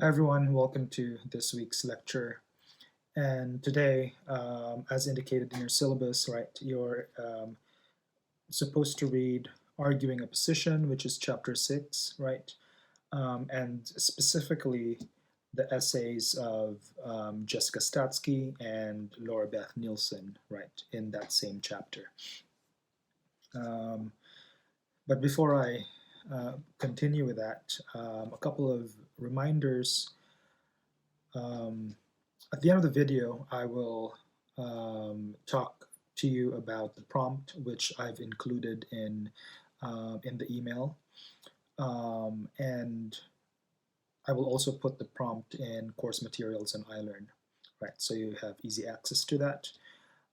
Hi everyone, welcome to this week's lecture. And today, as indicated in your syllabus, right, you're supposed to read Arguing a Position, which is chapter 6, right? And specifically the essays of Jessica Statsky and Laura Beth Nielsen, right, in that same chapter. Um, but before I continue with that, a couple of reminders. Um, At the end of the video, I will talk to you about the prompt, which I've included in the email, and I will also put the prompt in course materials and iLearn, right? So you have easy access to that.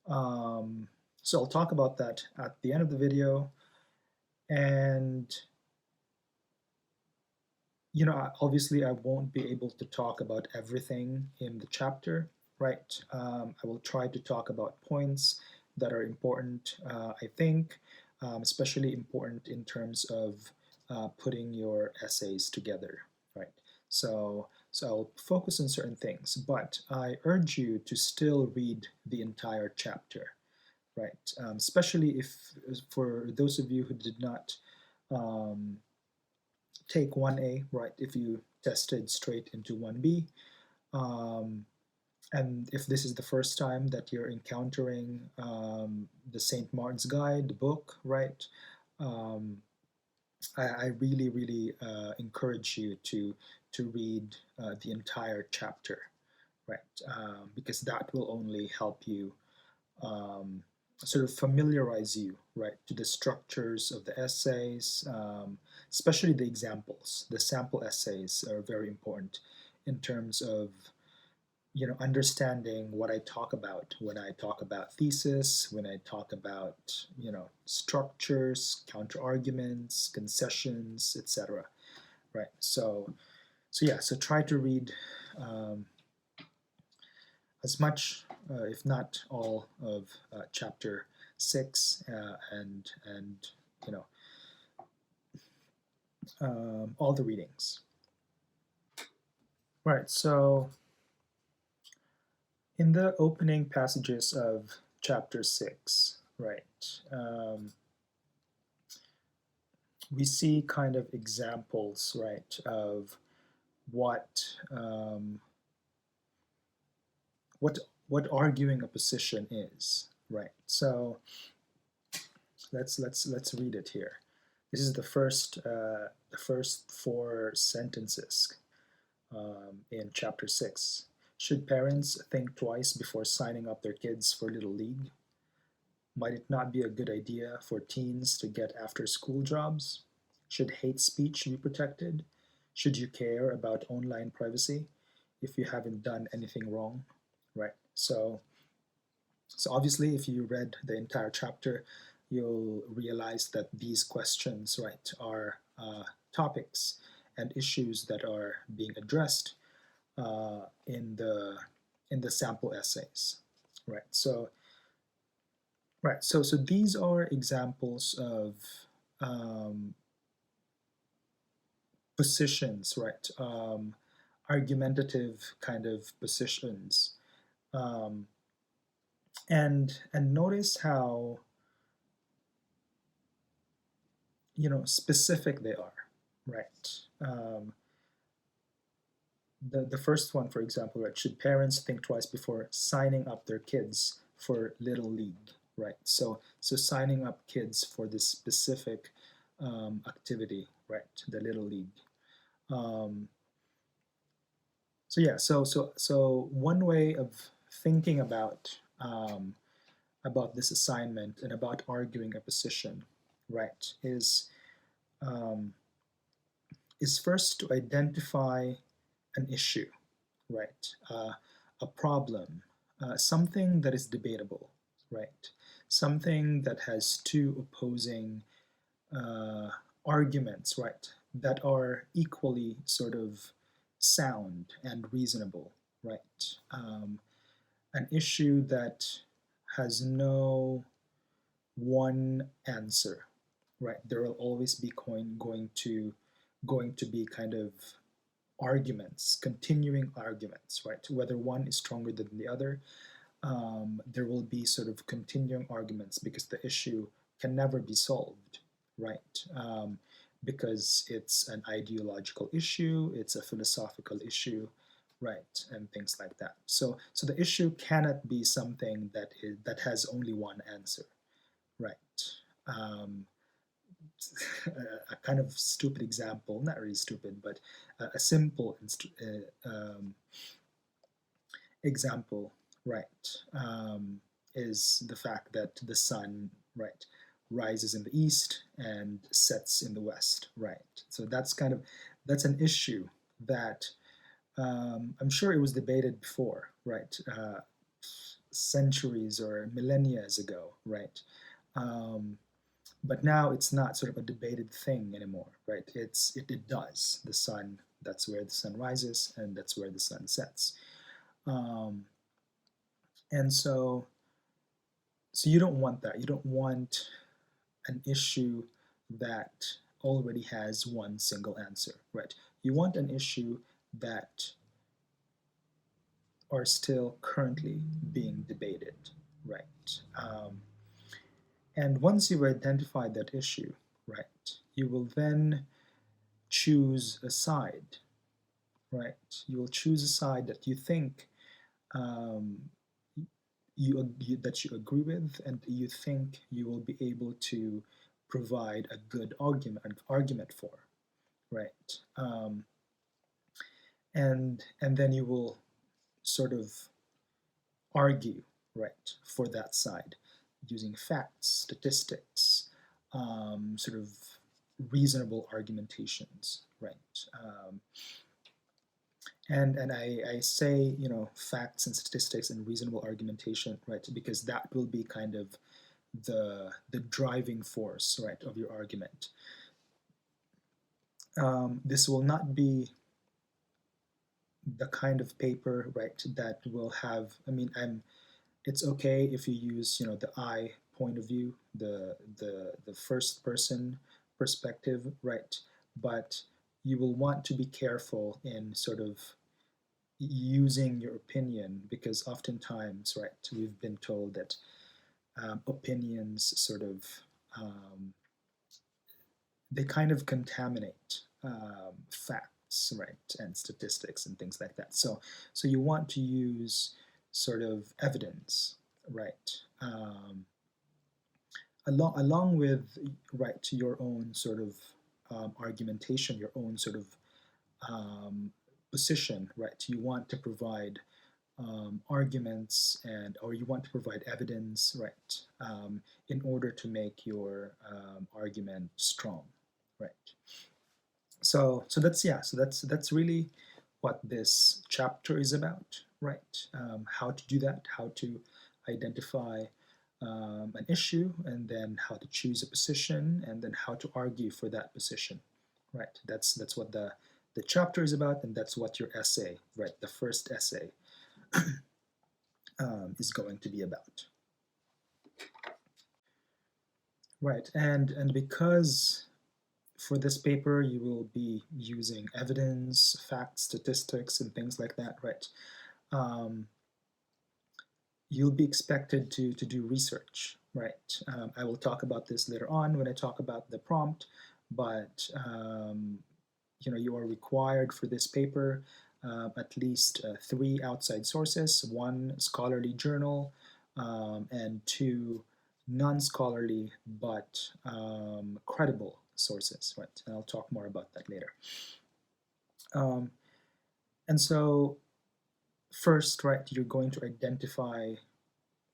Um, so I'll talk about that at the end of the video, and obviously I won't be able to talk about everything in the chapter, right? I will try to talk about points that are important, I think, especially important in terms of putting your essays together, right? So I'll focus on certain things, but I urge you to still read the entire chapter, right? Especially if, for those of you who did not um, take 1A, right, if you tested straight into 1B. Um, and if this is the first time that you're encountering the St. Martin's Guide, the book, right, um, I really, really encourage you to read the entire chapter, right, because that will only help you um, sort of familiarize you, right, to the structures of the essays, especially the examples. The sample essays are very important in terms of understanding what I talk about when I talk about thesis, when I talk about structures, counter arguments, concessions, etc. Right. So try to read um, as much, if not all, of chapter 6 and you know all the readings. Right. So in the opening passages of chapter 6, right, we see kind of examples, right, of what um, what what arguing a position is, right? So let's read it here. This is the first four sentences in chapter 6. Should parents think twice before signing up their kids for Little League? Might it not be a good idea for teens to get after school jobs? Should hate speech be protected? Should you care about online privacy if you haven't done anything wrong? Right. So obviously, if you read the entire chapter, you'll realize that these questions, right, are topics and issues that are being addressed in the sample essays, right? So these are examples of um, positions, right? Argumentative kind of positions, um, and notice how specific they are, right? The first one, for example, right? Should parents think twice before signing up their kids for Little League, right? So signing up kids for this specific activity, right? The Little League. Um, so one way of thinking about this assignment and about arguing a position, right, um, is first to identify an issue, right? A problem, something that is debatable, right? Something that has two opposing uh, arguments, right? That are equally sort of sound and reasonable, right? An issue that has no one answer, right? There will always be going to be kind of arguments, continuing arguments, right? Whether one is stronger than the other, there will be sort of continuing arguments because the issue can never be solved, right? Because it's an ideological issue, it's a philosophical issue, right, and things like that. So the issue cannot be something that has only one answer, right? Um, a kind of stupid example, not really stupid, but a simple example, right, is the fact that the sun, right, rises in the east and sets in the west, right. So that's an issue that I'm sure it was debated before, right, centuries or millennia ago, right. Um, but now it's not sort of a debated thing anymore, right? It does. The sun, that's where the sun rises, and that's where the sun sets. Um, and so you don't want that. You don't want an issue that already has one single answer, right? You want an issue that are still currently being debated, right? And once you've identified that issue, right, you will then choose a side, right? You will choose a side that you think um, that you agree with, and you think you will be able to provide a good argument for, right? And then you will sort of argue, right, for that side using facts, statistics, sort of reasonable argumentations, right? And I say, facts and statistics and reasonable argumentation, right, because that will be kind of the driving force, right, of your argument. This will not be the kind of paper, right, that will have, it's okay if you use, the I point of view, the first person perspective, right, but you will want to be careful in sort of using your opinion, because oftentimes, right, we've been told that opinions sort of they kind of contaminate facts, right, and statistics and things like that. So you want to use sort of evidence, right, along with, right, your own sort of argumentation, your own sort of position, right. You want to provide arguments, or you want to provide evidence, right, in order to make your argument strong, right. So that's really what this chapter is about, right? How to do that, how to identify an issue, and then how to choose a position, and then how to argue for that position, right? That's what the chapter is about, and that's what your essay, right, the first essay, is going to be about. Right, and because for this paper you will be using evidence, facts, statistics, and things like that, right? You'll be expected to do research, right? I will talk about this later on when I talk about the prompt, but you are required for this paper at least 3 outside sources, 1 scholarly journal, and 2 non-scholarly but credible sources, right? And I'll talk more about that later. And so first, right, you're going to identify,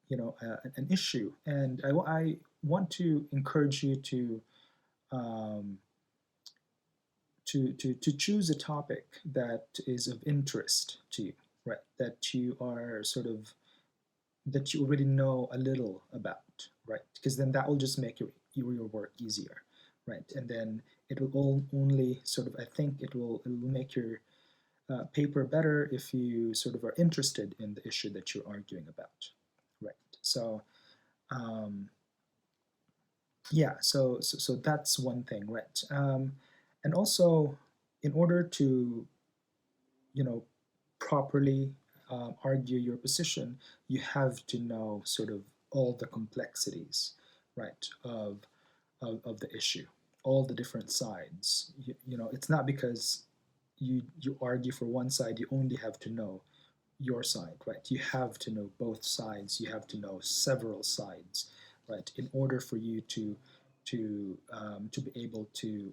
an issue, and I want to encourage you to choose a topic that is of interest to you, right? That you are sort of that you already know a little about, right? Because then that will just make your work easier, right? And then it will only sort of, I think it will make your paper better if you sort of are interested in the issue that you're arguing about, right? So yeah, so that's one thing, right? And also, in order to you know, properly argue your position, you have to know sort of all the complexities, right, of the issue, all the different sides. You know, it's not because you argue for one side, you only have to know your side, right? You have to know both sides. You have to know several sides, right, in order for you to be able to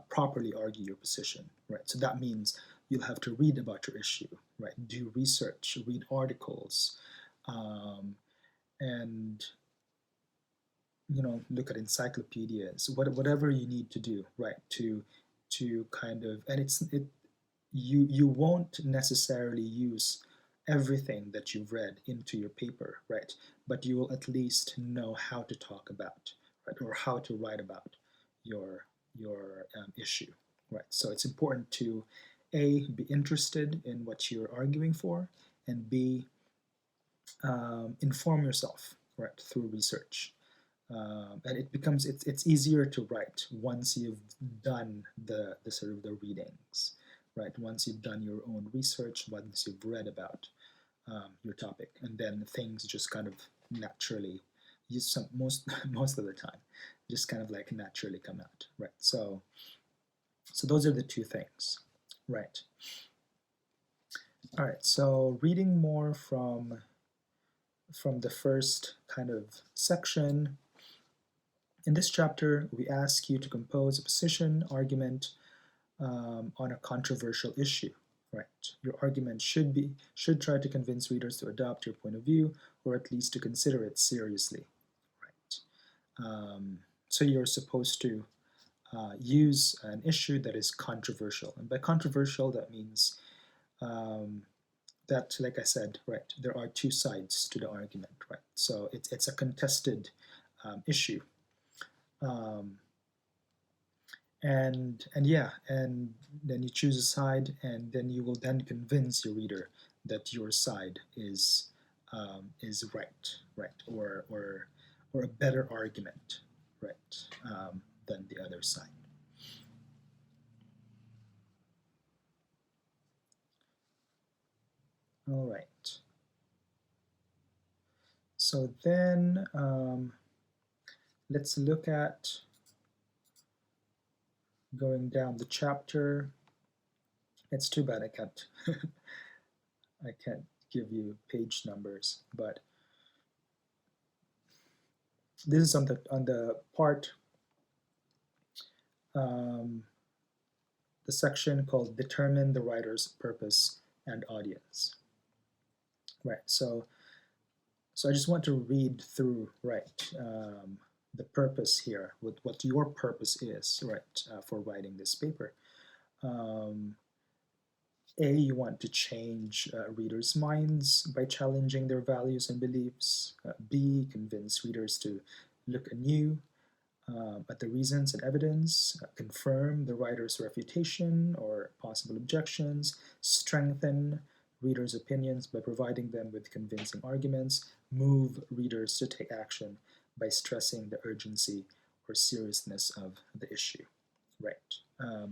properly argue your position, right? So that means you'll have to read about your issue, right? Do research, read articles, um, and look at encyclopedias, whatever you need to do, right? To kind of, and you won't necessarily use everything that you've read into your paper, right? But you will at least know how to talk about, right, or how to write about your issue, right? So it's important to A, be interested in what you're arguing for, and B, inform yourself, right, through research. And it's easier to write once you've done the sort of the readings, right? Once you've done your own research, once you've read about your topic, and then things just kind of naturally, most most of the time, just kind of like naturally come out, right? So those are the two things, right? All right. So reading more from the first kind of section. In this chapter, we ask you to compose a position argument on a controversial issue. Right. Your argument should try to convince readers to adopt your point of view, or at least to consider it seriously. Right. So you're supposed to use an issue that is controversial, and by controversial, that means that, like I said, right, there are two sides to the argument. Right. So it's a contested issue. And yeah, and then you choose a side, and then you will then convince your reader that your side is right, right, or a better argument, right, than the other side. All right. So then let's look at going down the chapter. It's too bad I can't give you page numbers, but this is on the part, the section called Determine the Writer's Purpose and Audience. Right, so I just want to read through, right, the purpose here, what your purpose is, right, for writing this paper. A, you want to change readers' minds by challenging their values and beliefs. B, convince readers to look anew at the reasons and evidence, confirm the writer's refutation or possible objections, strengthen readers' opinions by providing them with convincing arguments, move readers to take action by stressing the urgency or seriousness of the issue. Right.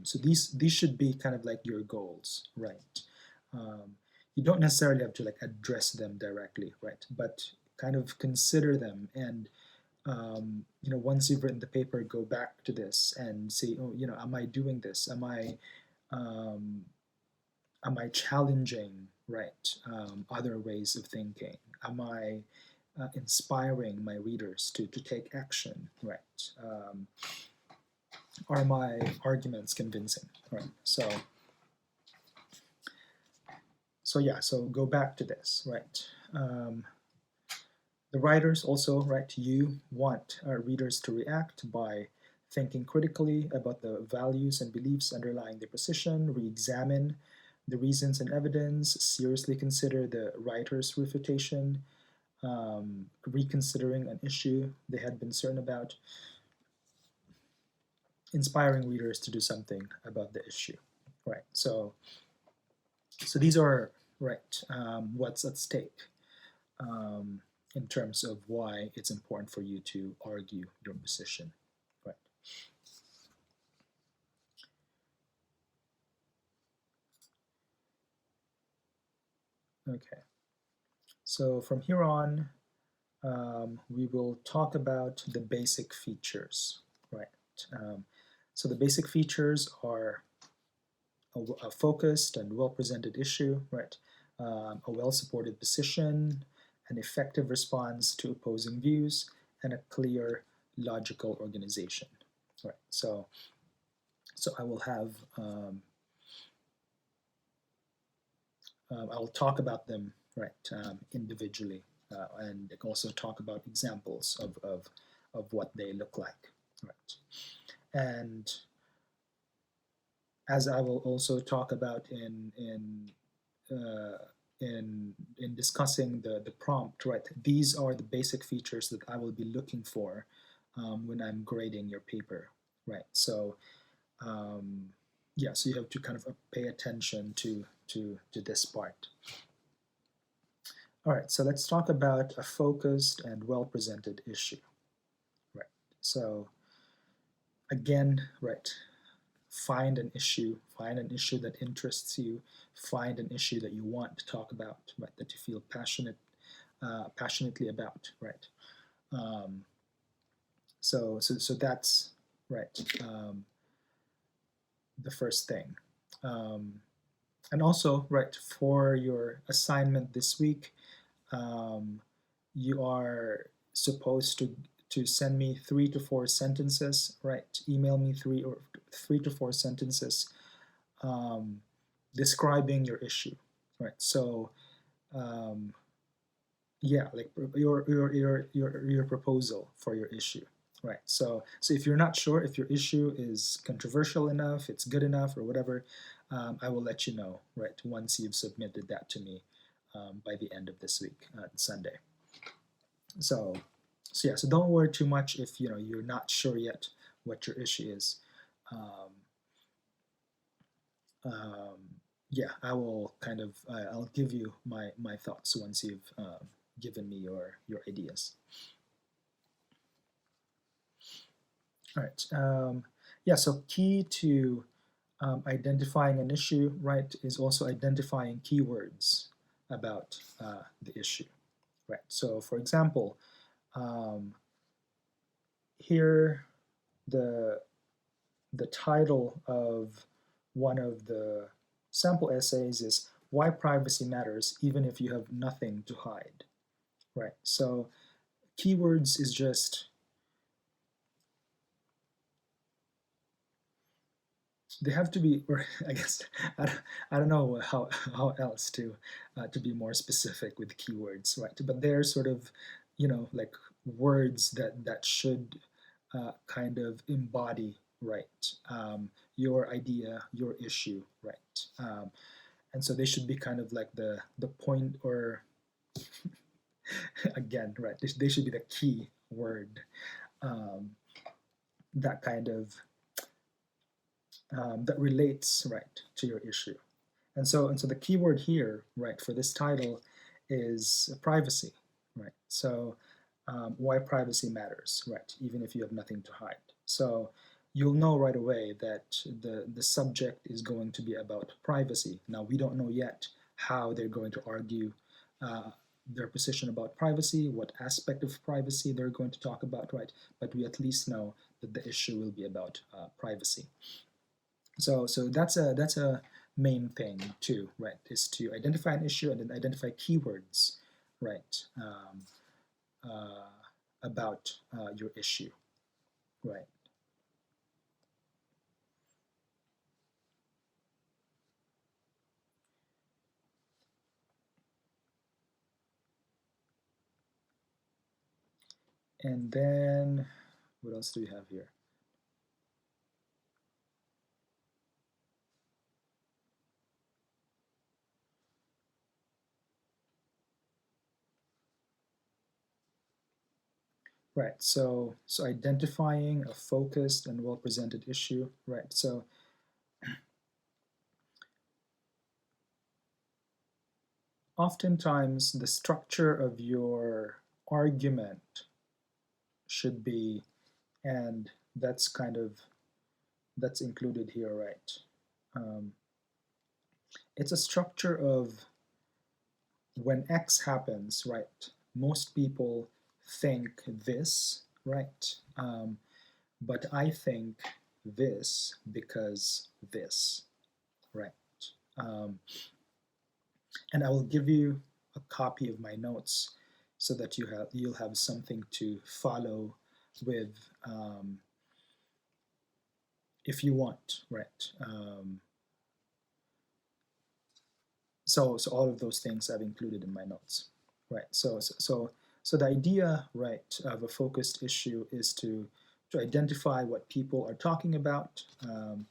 So these should be kind of like your goals, right? You don't necessarily have to like address them directly, right? But kind of consider them, and once you've written the paper, go back to this and say, oh, am I doing this? Um, am I challenging, right, other ways of thinking? Am I inspiring my readers to take action, right? Are my arguments convincing, right? So yeah, so go back to this, right? The writers also, right, you want readers to react by thinking critically about the values and beliefs underlying their position, re-examine the reasons and evidence, seriously consider the writer's refutation, reconsidering an issue they had been certain about, inspiring readers to do something about the issue, right? So these are, right, what's at stake in terms of why it's important for you to argue your position, right? Okay, so from here on, we will talk about the basic features, right? So the basic features are a focused and well-presented issue, right? A well-supported position, an effective response to opposing views, and a clear, logical organization, right? So I will have I'll talk about them, right, individually, and also talk about examples of what they look like, right? And as I will also talk about uh, in discussing the prompt, right? These are the basic features that I will be looking for when I'm grading your paper, right? So um, yeah, so you have to kind of pay attention to this part. All right, so let's talk about a focused and well-presented issue, right? So again, right, find an issue that interests you, find an issue that you want to talk about, right, that you feel passionately about, right? Um, so that's right, the first thing. Um, and also, right, for your assignment this week, um, you are supposed to send me 3 to 4 sentences, right? Email me 3 to 4 sentences um, describing your issue, right? So um, yeah, like your proposal for your issue, right? So if you're not sure if your issue is controversial enough, it's good enough, or whatever, I will let you know, right, once you've submitted that to me by the end of this week, Sunday. So so yeah, so don't worry too much if you're not sure yet what your issue is. Um, um, yeah, I will kind of I'll give you my thoughts once you've given me your ideas. All right. Yeah. So key to identifying an issue, right, is also identifying keywords about the issue, right? So for example, um, here the the title of one of the sample essays is Why Privacy Matters Even If You Have Nothing to Hide, right? So keywords is just, they have to be, or I guess, I don't know how else to be more specific with keywords, right? But they're sort of, like words that should kind of embody, right, your idea, your issue, right? And so they should be kind of like the point, or again, right, they should be the key word, um, that kind of that relates, right, to your issue. And so the keyword here, right, for this title is privacy, right? So why privacy matters, right, even if you have nothing to hide. So you'll know right away that the subject is going to be about privacy. Now, we don't know yet how they're going to argue uh, their position about privacy, what aspect of privacy they're going to talk about, right? But we at least know that the issue will be about privacy. So that's a main thing too, right? Is to identify an issue and then identify keywords, right, uh, about your issue, right? And then what else do we have here? Right. So identifying a focused and well presented issue, right? So oftentimes the structure of your argument should be, and that's included here, right? Um, it's a structure of when X happens, right, most people think this, right? But I think this because this, right? Um, and I will give you a copy of my notes so that you'll have something to follow with if you want, right? So all of those things I've included in my notes, right? So the idea, right, of a focused issue is to identify what people are talking about, and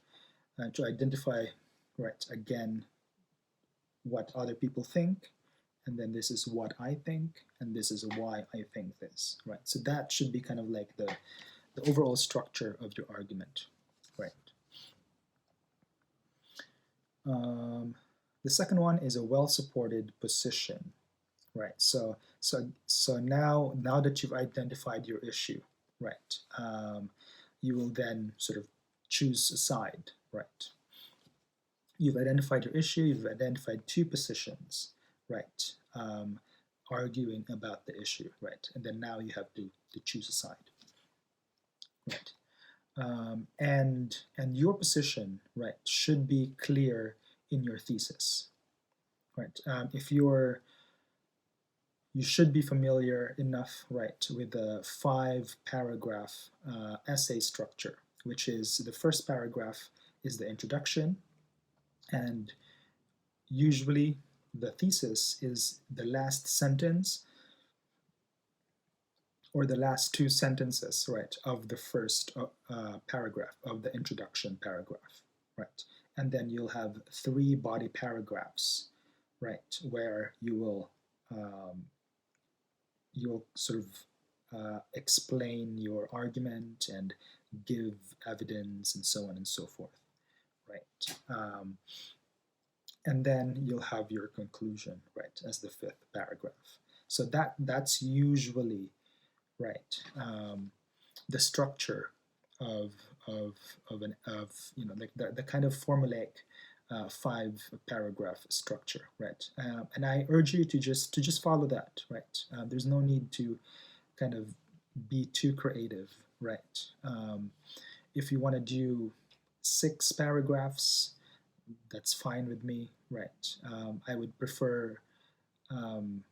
to identify, right, again, what other people think, and then this is what I think, and this is why I think this, right? So that should be kind of like the overall structure of your argument, right? Um, the second one is a well-supported position, right? So now that you've identified your issue, right, you will then sort of choose a side, right? You've identified your issue. You've identified two positions, right? Arguing about the issue, right? And then now you have to choose a side, right? And your position, right, should be clear in your thesis, right? If you should be familiar enough, right, with the 5-paragraph essay structure, which is the first paragraph is the introduction, and usually the thesis is the last sentence or the last two sentences, right, of the first paragraph of the introduction paragraph, right? And then you'll have 3 body paragraphs, right, where you'll sort of explain your argument and give evidence and so on and so forth, right? And then you'll have your conclusion, right, as the 5th paragraph. So that's usually, right, the structure of of like the kind of formulaic 5-paragraph structure, right? And I urge you to just follow that, right? There's no need to kind of be too creative, right? If you want to do 6 paragraphs, that's fine with me, right? I would prefer um,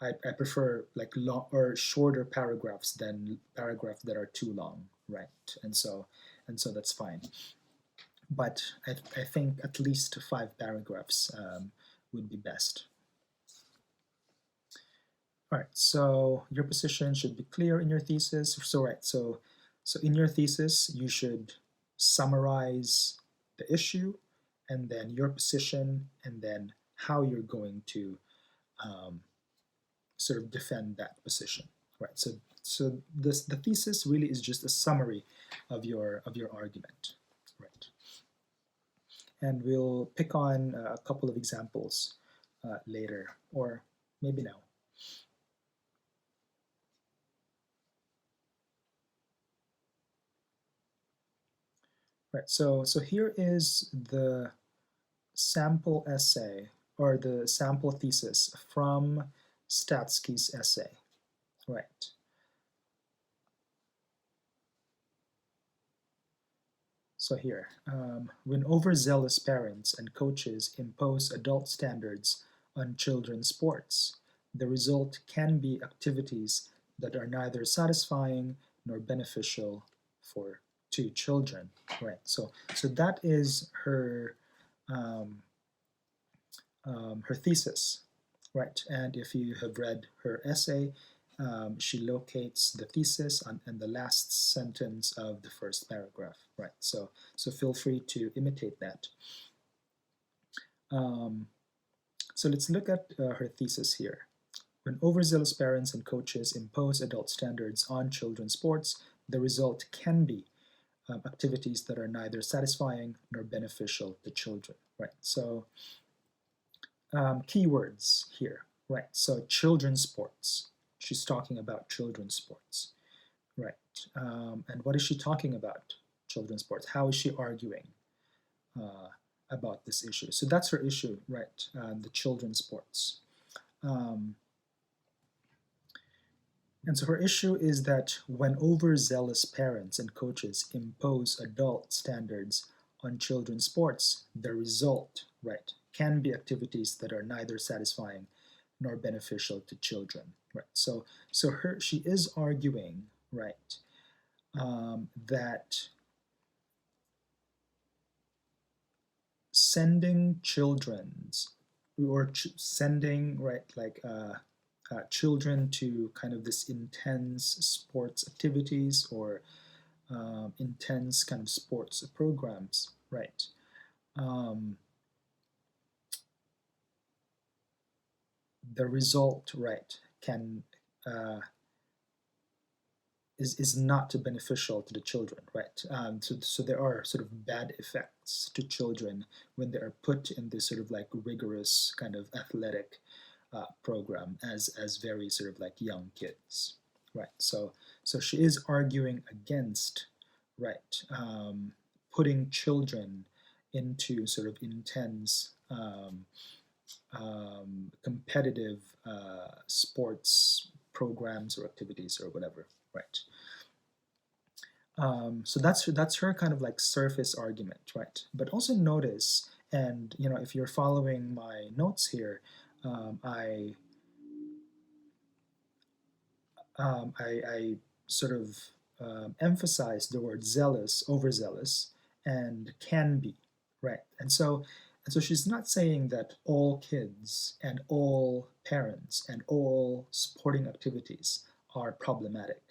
I prefer like long or shorter paragraphs than paragraphs that are too long, right? And so that's fine. But I think at least 5 paragraphs would be best. All right, so your position should be clear in your thesis. So in your thesis, you should summarize the issue, and then your position, and then how you're going to um, sort of defend that position, right? So the thesis really is just a summary of your argument, right? And we'll pick on a couple of examples later, or maybe now. Right, so here is the sample essay or the sample thesis from Statsky's essay, right? So here, when overzealous parents and coaches impose adult standards on children's sports, the result can be activities that are neither satisfying nor beneficial for to children, right? So that is um, her thesis, right? And if you have read her essay, she locates the thesis in the last sentence of the first paragraph, right? So feel free to imitate that. Um, so let's look at her thesis here. When overzealous parents and coaches impose adult standards on children's sports, the result can be activities that are neither satisfying nor beneficial to children, right? So keywords here, right? So children's sports. She's talking about children's sports, right? And what is she talking about? Children's sports. How is she arguing about this issue? So that's her issue, right? The children's sports. Um, and so her issue is that when overzealous parents and coaches impose adult standards on children's sports, the result, right, can be activities that are neither satisfying nor beneficial to children, right? So she is arguing, right, that sending children's or sending right like children to kind of this intense sports activities or intense kind of sports programs, right? Um, the result, right, can uh, is not beneficial to the children, right? So there are sort of bad effects to children when they are put in this sort of like rigorous kind of athletic program as very sort of like young kids, right? So she is arguing against, right, putting children into sort of intense competitive sports programs or activities or whatever, right? So that's her kind of like surface argument, right? But also notice, and if you're following my notes here, um, I, I sort of emphasize the word zealous, overzealous, and can be, right? And so she's not saying that all kids and all parents and all sporting activities are problematic,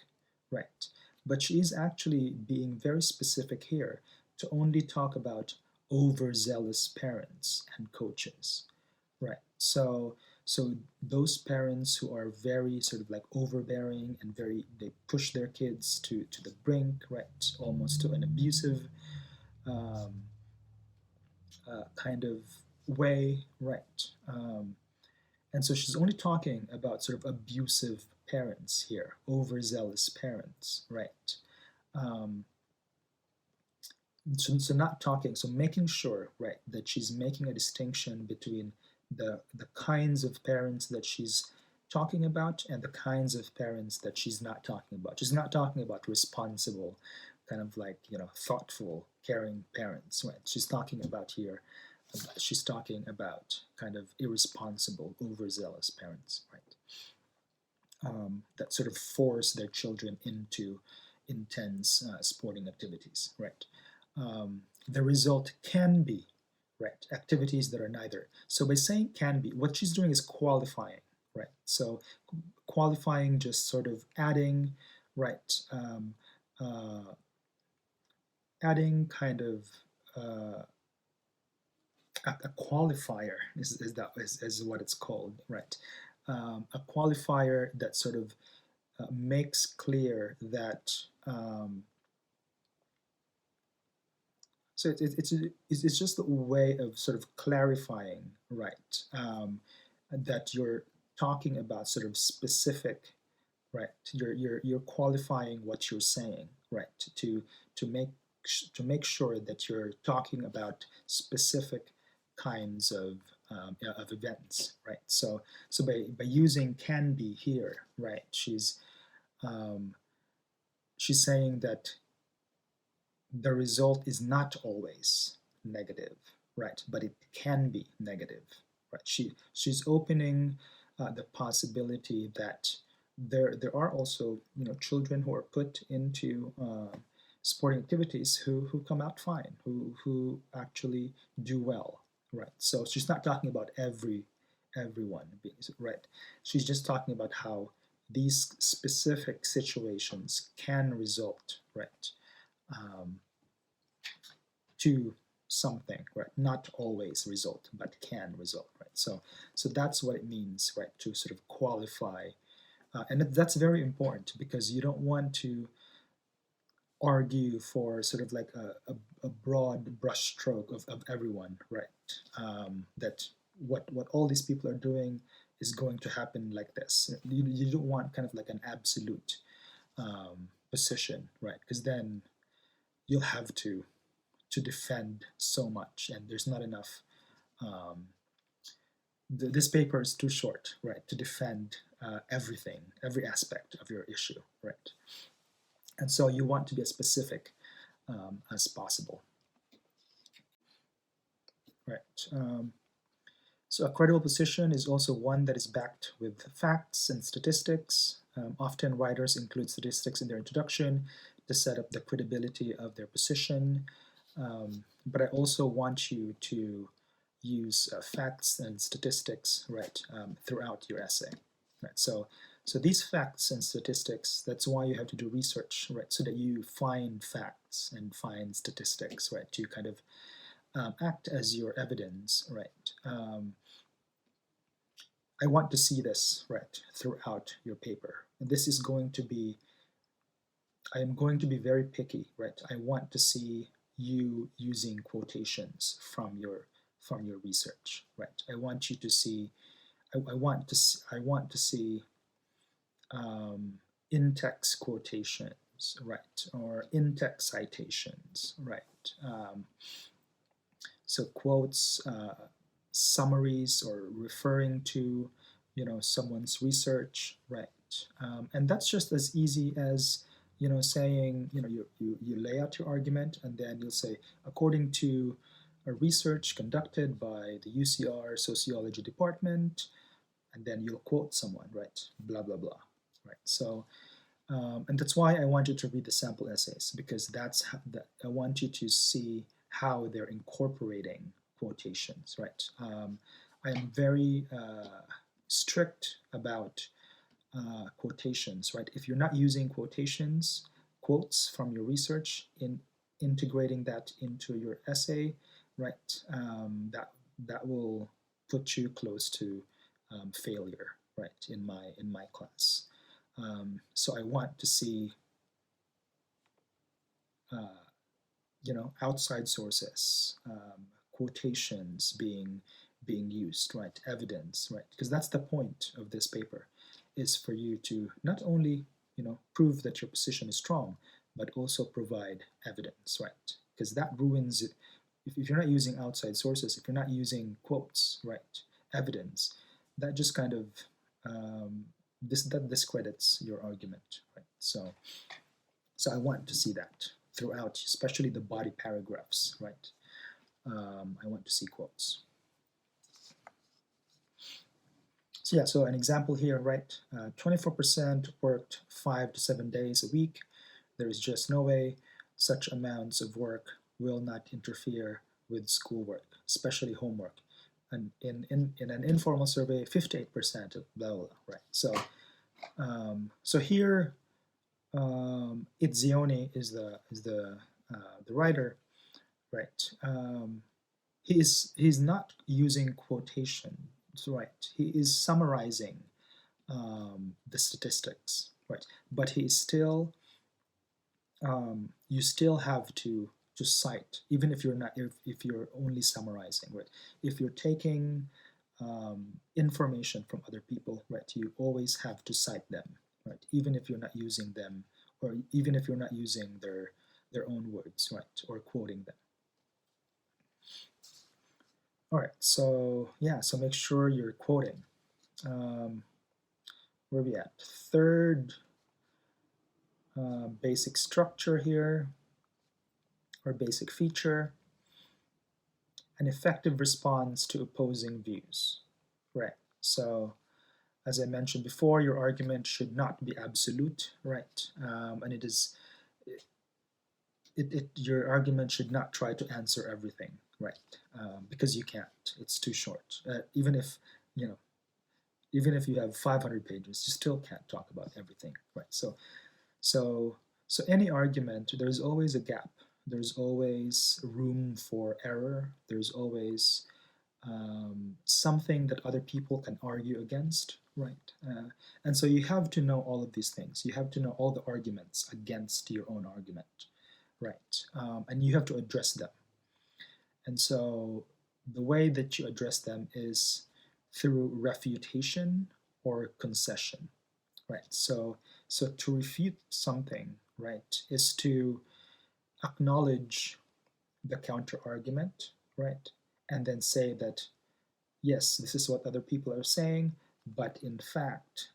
right? But she is actually being very specific here to only talk about overzealous parents and coaches, right? So those parents who are very sort of like overbearing and they push their kids to the brink, right, almost to an abusive um, kind of way, right? And so she's only talking about sort of abusive parents here, overzealous parents, right? Um, so not talking, so making sure, right, that she's making a distinction between the kinds of parents that she's talking about and the kinds of parents that she's not talking about. She's not talking about responsible, kind of like thoughtful, caring parents, right? She's talking about kind of irresponsible, overzealous parents, right? That sort of force their children into intense sporting activities, right? The result can be, right, activities that are neither. So by saying can be, what she's doing is qualifying, right? So qualifying, just sort of adding, right, uh, adding kind of a qualifier is what it's called, right? A qualifier that sort of makes clear that so it's just a way of sort of clarifying, right? That you're talking about sort of specific, right? You're qualifying what you're saying, right? To make to make sure that you're talking about specific kinds of events, right? So by using can be here, right? Um, she's saying that the result is not always negative, right? But it can be negative, right? She's opening the possibility that there are also children who are put into sporting activities who come out fine, who actually do well, right? So she's not talking about everyone being right. She's just talking about how these specific situations can result, right, um, to something, right? Not always result, but can result, right? So that's what it means, right? To sort of qualify, and that's very important because you don't want to argue for sort of like a broad brushstroke of everyone, right? That what all these people are doing is going to happen like this. You don't want kind of like an absolute position, right? Because then you'll have to defend so much, and there's not enough um, this paper is too short, right, to defend everything, every aspect of your issue, right? And so you want to be as specific as possible, right? So a credible position is also one that is backed with facts and statistics. Often writers include statistics in their introduction to set up the credibility of their position. But I also want you to use facts and statistics, right, throughout your essay. Right. So these facts and statistics, that's why you have to do research, right, so that you find facts and find statistics, right, to kind of act as your evidence, right. I want to see this, right, throughout your paper. And this is going to be, I am going to be very picky, right. I want to see you using quotations from your research, right. I want you to see, I want to see in-text quotations, right, or in-text citations, right. So quotes, summaries, or referring to, someone's research, right. And that's just as easy as, saying, you lay out your argument, and then you'll say, according to a research conducted by the UCR Sociology Department, and then you'll quote someone, right, blah, blah, blah, right. So, and that's why I want you to read the sample essays, because that's how, I want you to see how they're incorporating quotations, right. I am very strict about quotations, right. If you're not using quotations, quotes from your research, in integrating that into your essay, right, that will put you close to failure, right, in my class. So I want to see, outside sources, quotations being used, right, evidence, right, because that's the point of this paper, is for you to not only, prove that your position is strong, but also provide evidence, right, because that ruins it. If you're not using outside sources, if you're not using quotes, right, evidence, that just kind of that discredits your argument, right. So I want to see that throughout, especially the body paragraphs, right. I want to see quotes. So yeah, so an example here, right? 24% worked 5 to 7 days a week. There is just no way such amounts of work will not interfere with schoolwork, especially homework. And in an informal survey, 58% of blah, blah, blah, right? So here, Itzioni is the writer, right? He's not using quotations, right? He is summarizing the statistics, right? But he is still, you still have to cite, even if you're not, if you're only summarizing, right? If you're taking information from other people, right, you always have to cite them, right, even if you're not using them, or even if you're not using their own words, right, or quoting them. All right, so yeah, so make sure you're quoting. Where are we at? Third basic structure here, or basic feature, an effective response to opposing views. Right, so as I mentioned before, your argument should not be absolute, right? And it is, your argument should not try to answer everything, right? Because you can't. It's too short. Even if you have 500 pages, you still can't talk about everything, right? So any argument, there's always a gap. There's always room for error. There's always something that other people can argue against, right? And so you have to know all of these things. You have to know all the arguments against your own argument, right? And you have to address them. And so the way that you address them is through refutation or concession, right? So to refute something, right, is to acknowledge the counter argument, right, and then say that yes, this is what other people are saying, but in fact,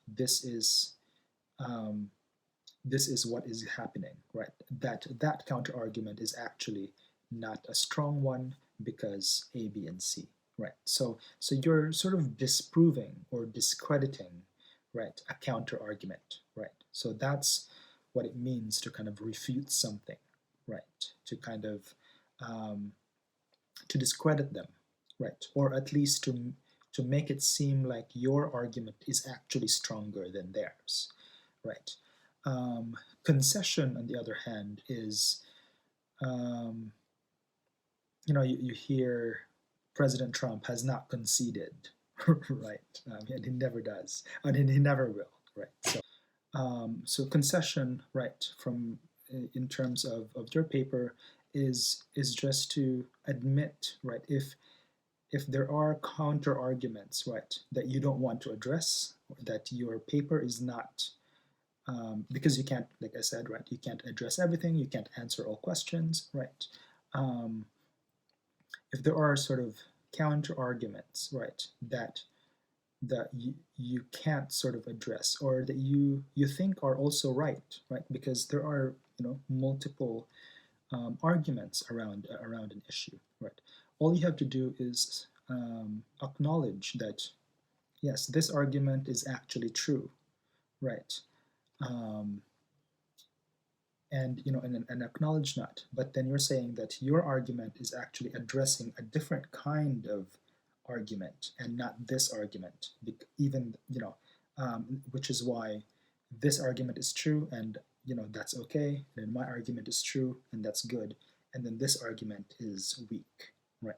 um, this is what is happening, right? That counter argument is actually not a strong one because A, B, and C, right? So you're sort of disproving or discrediting, right, a counter argument, right? So that's what it means to kind of refute something, right? To kind of um, to discredit them, right? Or at least to make it seem like your argument is actually stronger than theirs, right? Um, Concession, on the other hand, is um, you hear President Trump has not conceded, right? And he never does, and he never will, right? So concession, right, from in terms of your paper is just to admit, right, if there are counter arguments, right, that you don't want to address, that your paper is not because you can't, like I said, right, you can't address everything, you can't answer all questions, right? Um, if there are sort of counter arguments, right, that you can't sort of address or that you think are also right, because there are multiple arguments around an issue, right? All you have to do is acknowledge that yes, this argument is actually true, right? Um, and acknowledge that. But then you're saying that your argument is actually addressing a different kind of argument and not this argument, even which is why this argument is true and that's okay, and my argument is true and that's good, and then this argument is weak, right?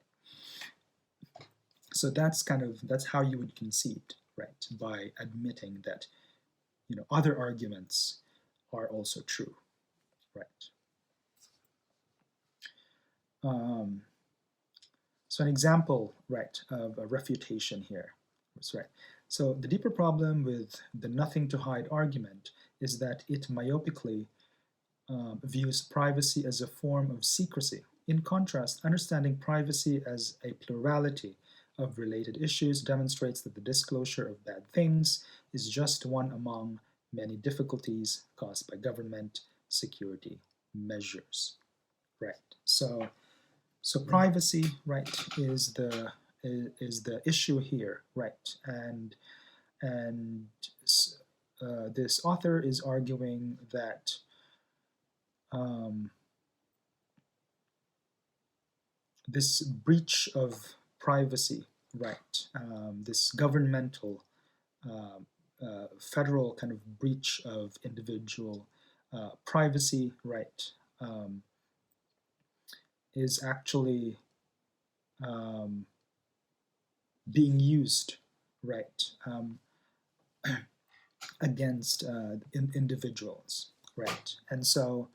So that's how you would concede, right? By admitting that other arguments are also true, right? Um, so an example, right, of a refutation here. That's right. So the deeper problem with the nothing to hide argument is that it myopically views privacy as a form of secrecy. In contrast, understanding privacy as a plurality of related issues demonstrates that the disclosure of bad things is just one among many difficulties caused by government security measures. Right. So privacy, right, is the issue here, right? And this author is arguing that um, this breach of privacy, right, this governmental federal kind of breach of individual privacy, right, is actually um, being used, right, against individuals, right, and so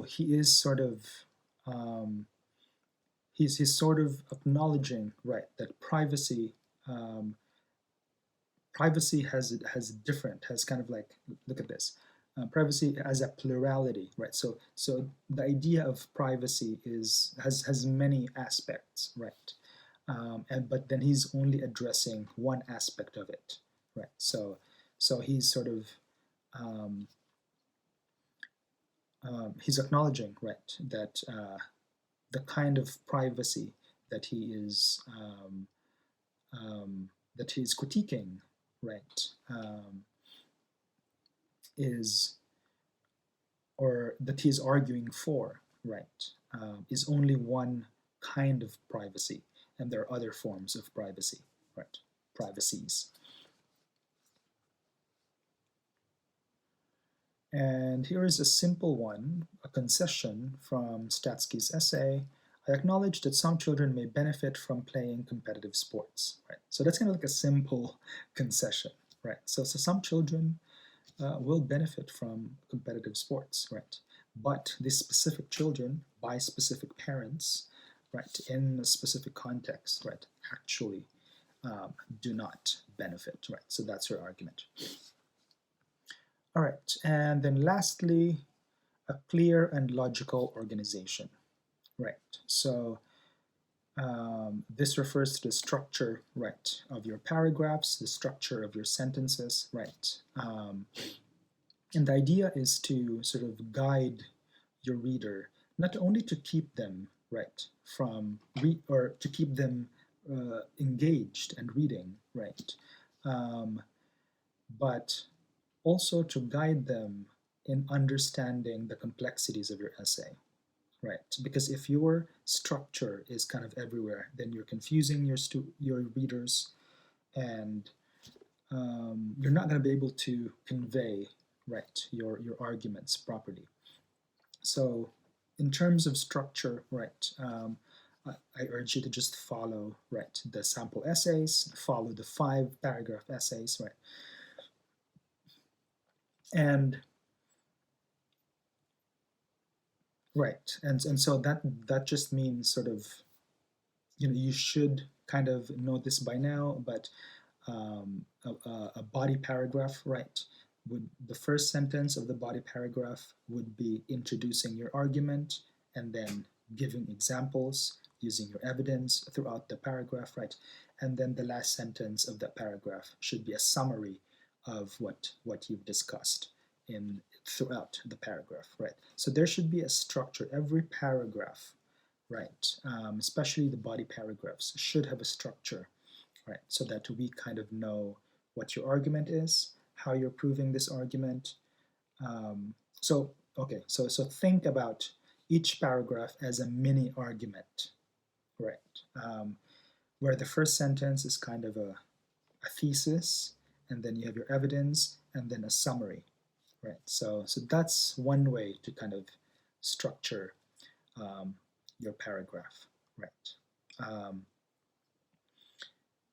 he is sort of um, he's sort of acknowledging, right, that um, privacy has kind of like, look at this, privacy as a plurality, right? So the idea of privacy has many aspects, right? And but then he's only addressing one aspect of it, right? So he's sort of um, he's acknowledging, right, that the kind of privacy that he is that he's critiquing, right, is or that he's arguing for, right, is only one kind of privacy, and there are other forms of privacy, right, privacies. And here is a simple one, a concession from Statsky's essay. I acknowledge that some children may benefit from playing competitive sports, right? So that's kind of like a simple concession, right? So some children will benefit from competitive sports, right? But these specific children, by specific parents, right, in a specific context, right, actually do not benefit, right? So that's your argument. All right, and then lastly, a clear and logical organization, right? So This refers to the structure, right, of your paragraphs, the structure of your sentences, right. And the idea is to sort of guide your reader not only to keep them right from or to keep them engaged and reading, right, um, but also to guide them in understanding the complexities of your essay, right? Because if your structure is kind of everywhere, then you're confusing your readers, and you're not going to be able to convey right your arguments properly. So, in terms of structure, right, I urge you to just follow right the sample essays, follow the 5 paragraph essays, right, and right, and so that just means sort of you should kind of know this by now, but a body paragraph, right, would the first sentence of the body paragraph would be introducing your argument and then giving examples using your evidence throughout the paragraph, right, and then the last sentence of that paragraph should be a summary of what you've discussed in throughout the paragraph, right. So there should be a structure. Every paragraph, right, especially the body paragraphs, should have a structure, right, so that we kind of know what your argument is, how you're proving this argument. So, okay, so think about each paragraph as a mini argument, right, where the first sentence is kind of a thesis, and then you have your evidence, and then a summary, right. So that's one way to kind of structure um, your paragraph, right. Um,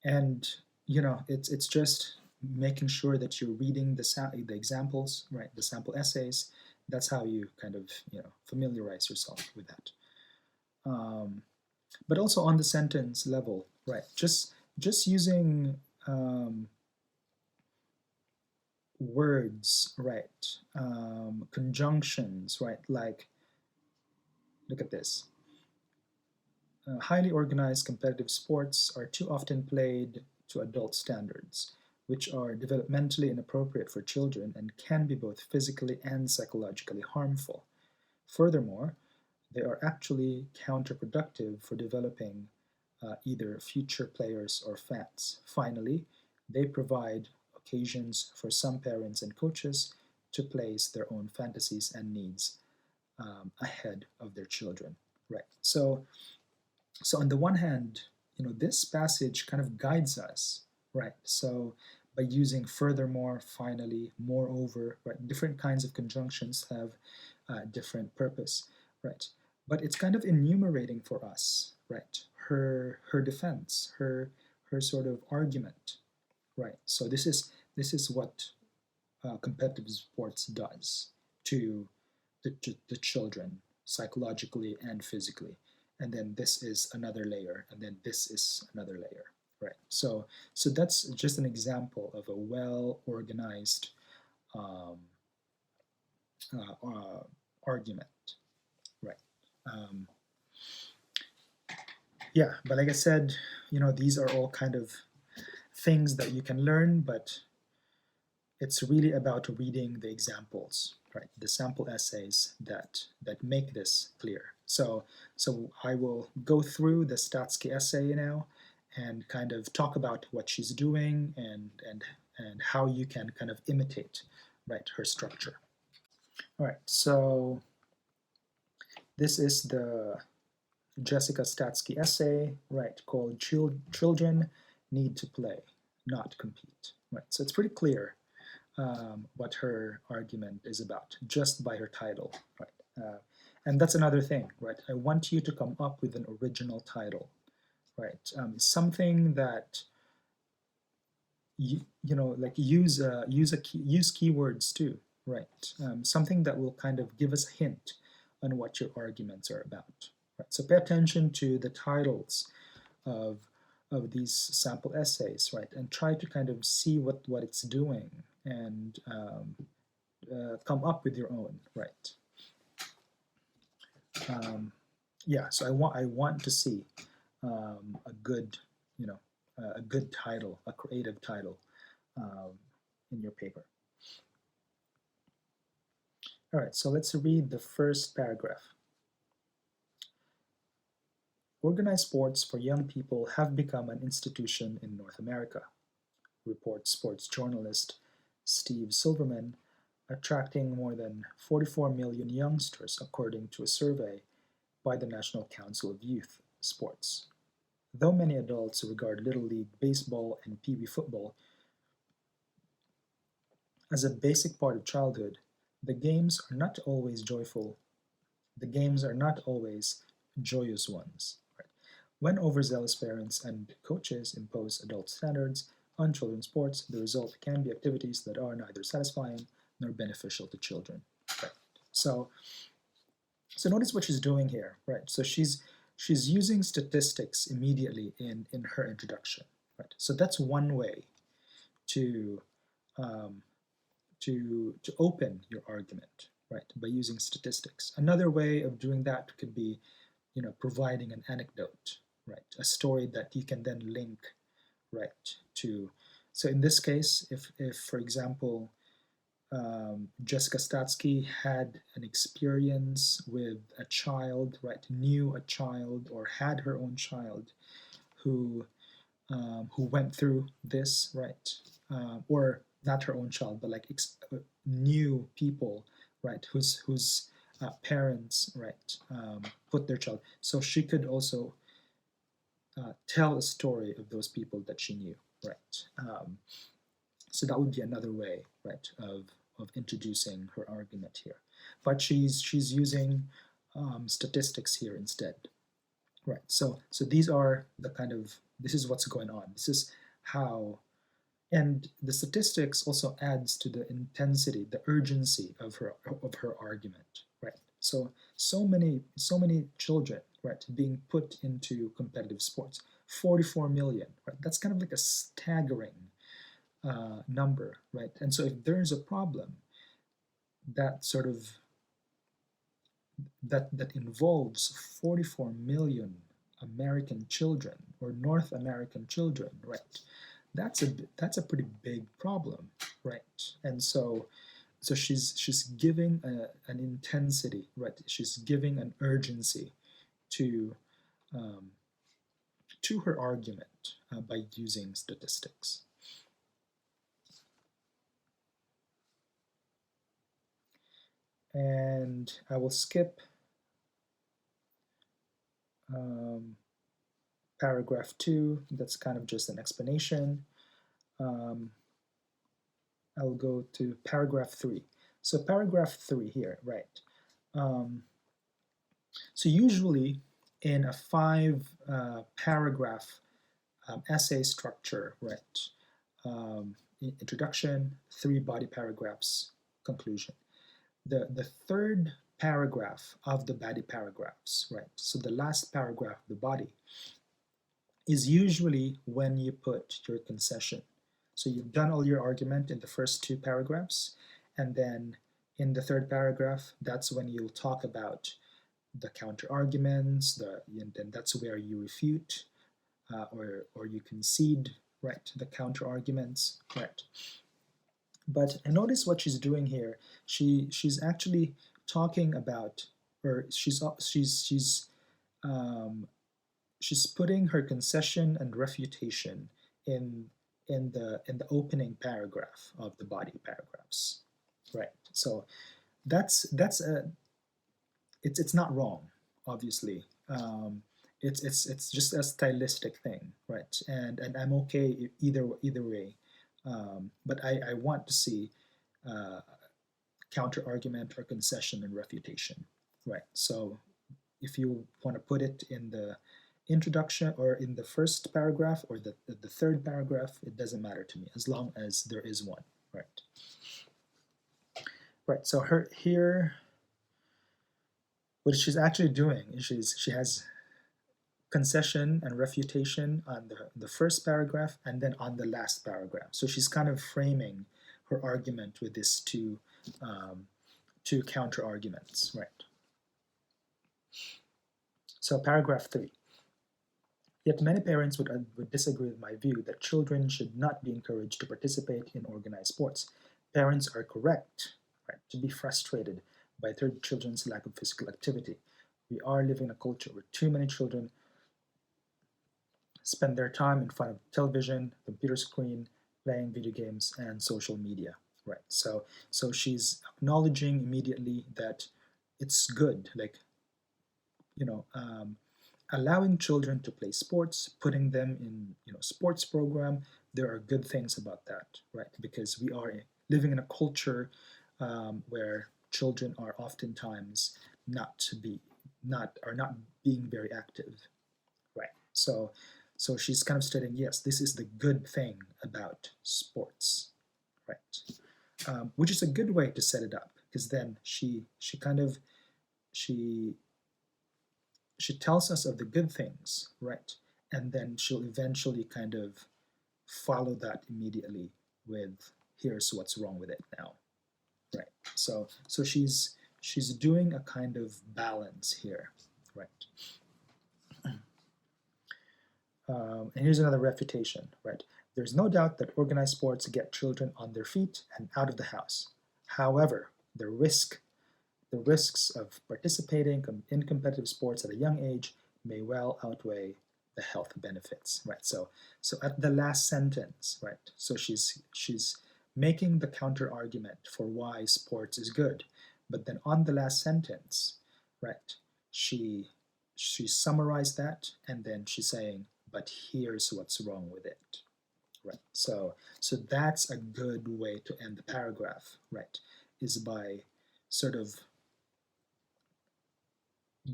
and it's just making sure that you're reading the examples, right, the sample essays. That's how you kind of familiarize yourself with that. But also on the sentence level, right, just using words, right, conjunctions, right, like look at this. Highly organized competitive sports are too often played to adult standards, which are developmentally inappropriate for children and can be both physically and psychologically harmful. Furthermore, they are actually counterproductive for developing either future players or fans. Finally, they provide occasions for some parents and coaches to place their own fantasies and needs ahead of their children. Right. So on the one hand, this passage kind of guides us, right? So by using furthermore, finally, moreover, right? Different kinds of conjunctions have different purpose, right? But it's kind of enumerating for us, right? Her defense, her sort of argument, right? So this is what competitive sports does to the children psychologically and physically, and then this is another layer, and then this is another layer, right. So that's just an example of a well organized um, argument, right. um, yeah, but like I said, these are all kind of things that you can learn, but it's really about reading the examples, right? The sample essays that make this clear. So I will go through the Statsky essay now and kind of talk about what she's doing and how you can kind of imitate, right, her structure. All right, so this is the Jessica Statsky essay, right, called Children Need to Play, Not Compete. Right, so it's pretty clear what her argument is about just by her title, right? And that's another thing, right? I want you to come up with an original title, right? Something that like use keywords too, right? Something that will kind of give us a hint on what your arguments are about, right? So pay attention to the titles of these sample essays, right? And try to kind of see what it's doing and come up with your own, right? Yeah, so I want to see a good, you know, a good title, a creative title um, in your paper. All right, so let's read the first paragraph. Organized sports for young people have become an institution in North America, reports sports journalist Steve Silverman, attracting more than 44 million youngsters according to a survey by the National Council of Youth Sports. Though many adults regard Little League baseball and Pee Wee football as a basic part of childhood, the games are not always joyful. The games are not always joyous ones. Right? When overzealous parents and coaches impose adult standards on children's sports, the result can be activities that are neither satisfying nor beneficial to children. Right? So, so notice what she's doing here, right? So she's using statistics immediately in her introduction, right? So that's one way to um, to open your argument, right? By using statistics. Another way of doing that could be, providing an anecdote, right? A story that you can then link, right, to. So in this case, if for example, Jessica Statsky had an experience with a child, right? Knew a child or had her own child who went through this, right? Or not her own child, but like knew people, right? Whose parents, right, put their child. So she could also tell a story of those people that she knew, right? So that would be another way, right, of introducing her argument here. But she's using statistics here instead, right? So these are the kind of this is what's going on. This is how, and the statistics also adds to the intensity, the urgency of her argument, right? So many children, right, being put into competitive sports, 44 million, right? That's kind of like a staggering number, right? And so if there's a problem that sort of that involves 44 million American children or North American children, right? That's a pretty big problem, right? And so she's giving an intensity, right? She's giving an urgency to um, to her argument by using statistics. And I will skip um, paragraph 2. That's kind of just an explanation. I'll go to paragraph 3. So paragraph 3 here, right? Um, so usually in a 5 paragraph essay structure, right? Introduction, 3 body paragraphs, conclusion. The third paragraph of the body paragraphs, right? So the last paragraph of the body is usually when you put your concession. So you've done all your argument in the first 2 paragraphs, and then in the third paragraph, that's when you'll talk about the counter arguments, and then that's where you refute or you concede, right, the counter arguments, right. But notice what she's doing here. She's actually talking about, or um, she's putting her concession and refutation in in the opening paragraph of the body paragraphs, right? So that's a it's not wrong, obviously. It's just a stylistic thing, right? And I'm okay either way. But I want to see uh, counter argument or concession and refutation, right? So if you want to put it in the introduction or in the first paragraph or the third paragraph, it doesn't matter to me as long as there is one, right? Right. So her here, what she's actually doing is she has concession and refutation on the first paragraph and then on the last paragraph. So she's kind of framing her argument with these two counter arguments, right? So paragraph 3. Yet many parents would disagree with my view that children should not be encouraged to participate in organized sports. Parents are correct, right, to be frustrated by their children's lack of physical activity. We are living in a culture where too many children spend their time in front of television, computer screen, playing video games, and social media. Right. So she's acknowledging immediately that it's good, like you know, allowing children to play sports, putting them in sports program. There are good things about that, right? Because we are living in a culture where children are oftentimes not to be not are not being very active, right? So she's kind of stating, yes, this is the good thing about sports, right? Which is a good way to set it up, because then she kind of she she tells us of the good things, right? And then she'll eventually kind of follow that immediately with here's what's wrong with it now, right? So she's doing a kind of balance here, right? And here's another refutation, right? There's no doubt that organized sports get children on their feet and out of the house. However, the risks of participating in competitive sports at a young age may well outweigh the health benefits, right? So at the last sentence, right? So she's making the counter argument for why sports is good, but then on the last sentence, right? She she summarized that, and then she's saying, but here's what's wrong with it, right? So that's a good way to end the paragraph, right? Is by sort of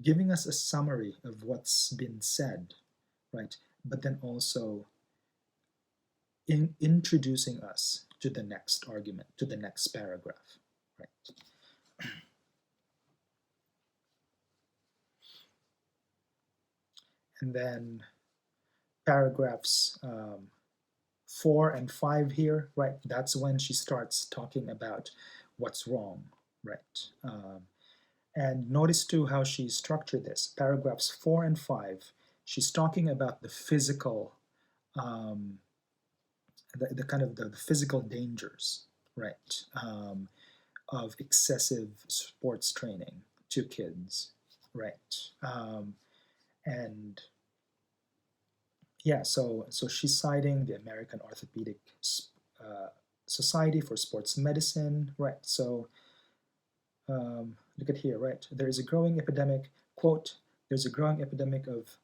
giving us a summary of what's been said, right? But then also introducing us to the next argument, to the next paragraph, right? And then paragraphs 4 and 5 here, right? That's when she starts talking about what's wrong, right? And notice too how she structured this. Paragraphs 4 and 5, she's talking about the physical, um, the kind of the physical dangers, right, of excessive sports training to kids, right? And yeah, so she's citing the American Orthopedic uh, Society for Sports Medicine, right? So look at here, right? There is a growing epidemic, quote, there's a growing epidemic of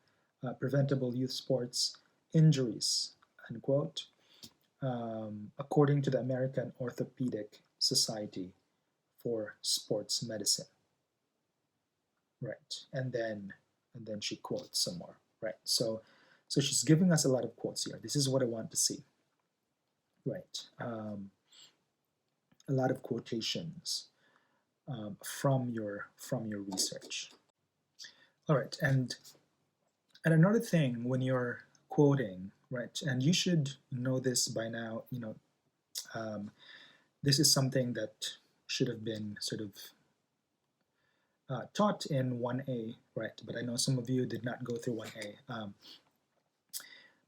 preventable youth sports injuries, unquote, according to the American Orthopedic Society for Sports Medicine, right? And then she quotes some more, right? So she's giving us a lot of quotes here. This is what I want to see, right? A lot of quotations from your research. All right, and another thing when you're quoting, right? And you should know this by now. Um, this is something that should have been sort of taught in 1A, right? But I know some of you did not go through 1A.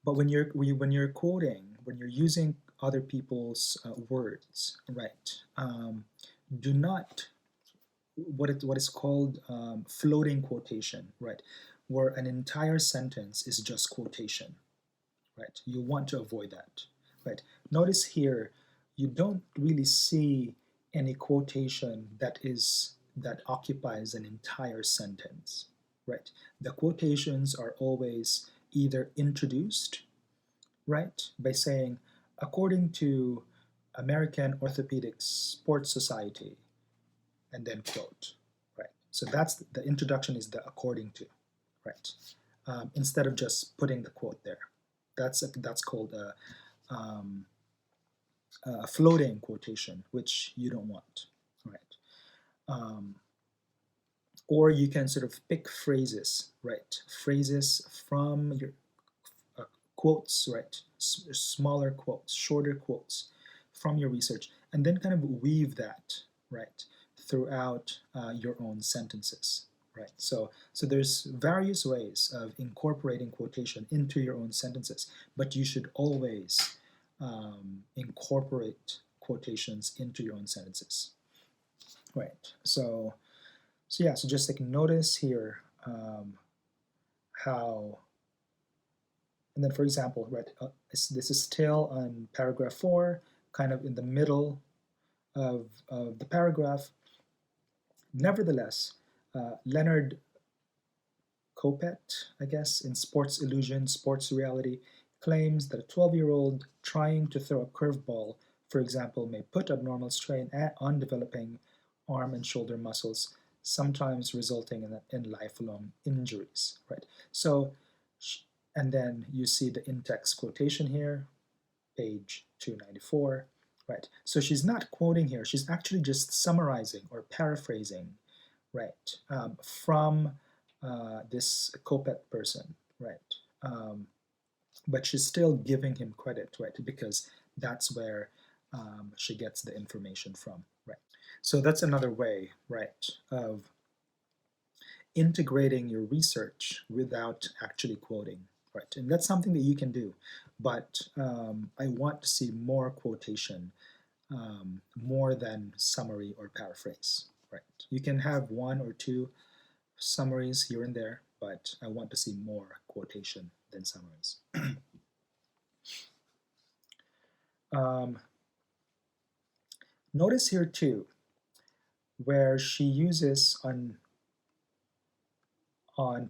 But when you're quoting, when you're using other people's words, right? Do not what is called floating quotation, right? Where an entire sentence is just quotation, right? You want to avoid that, right? Notice here, you don't really see any quotation that occupies an entire sentence, right? The quotations are always either introduced, right, by saying, according to American Orthopedic Sports Society, and then quote, right? So that's the introduction is the according to, right? Instead of just putting the quote there. That's called a floating quotation, which you don't want, right? Or you can sort of pick phrases, right? Phrases from your quotes, right? Smaller quotes, shorter quotes from your research, and then kind of weave that, right, throughout your own sentences, right? So there's various ways of incorporating quotation into your own sentences, but you should always incorporate quotations into your own sentences, right? So yeah, so just like notice here how, and then for example, right, this is still on paragraph 4, kind of in the middle of the paragraph. Nevertheless, Leonard Kopet, I guess, in Sports Illusion, Sports Reality, claims that a 12-year-old trying to throw a curveball, for example, may put abnormal strain on developing arm and shoulder muscles, sometimes resulting in lifelong injuries, right? So, and then you see the in-text quotation here, page 294, right? So she's not quoting here, she's actually just summarizing or paraphrasing, right, from this Kopet person, right? But she's still giving him credit, right? Because that's where she gets the information from, right? So that's another way, right, of integrating your research without actually quoting, right? And that's something that you can do, but I want to see more quotation, more than summary or paraphrase, right? You can have one or two summaries here and there, but I want to see more quotation than summaries. Notice here too, where she uses on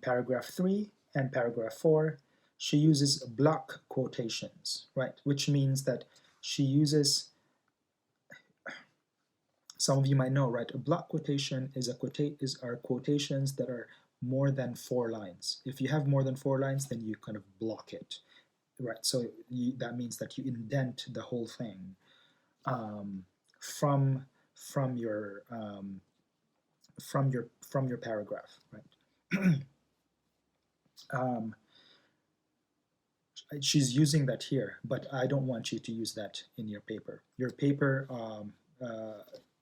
paragraph 3 and paragraph 4, she uses block quotations, right? Which means that she uses, some of you might know, right? A block quotation is are quotations that are more than 4 lines. If you have more than 4 lines, then you kind of block it, right? So that means that you indent the whole thing from your paragraph, right? She's using that here, but I don't want you to use that in your paper. Your paper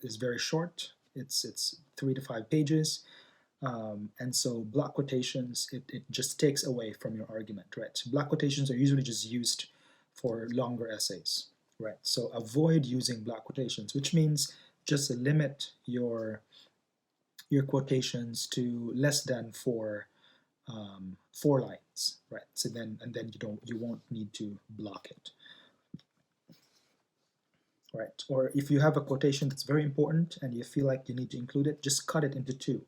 is very short. It's 3 to 5 pages. And so block quotations, it just takes away from your argument, right? Block quotations are usually just used for longer essays, right? So avoid using block quotations, which means just limit your quotations to less than 4 lines, right? So then you won't need to block it, right? Or if you have a quotation that's very important and you feel like you need to include it, just cut it into 2,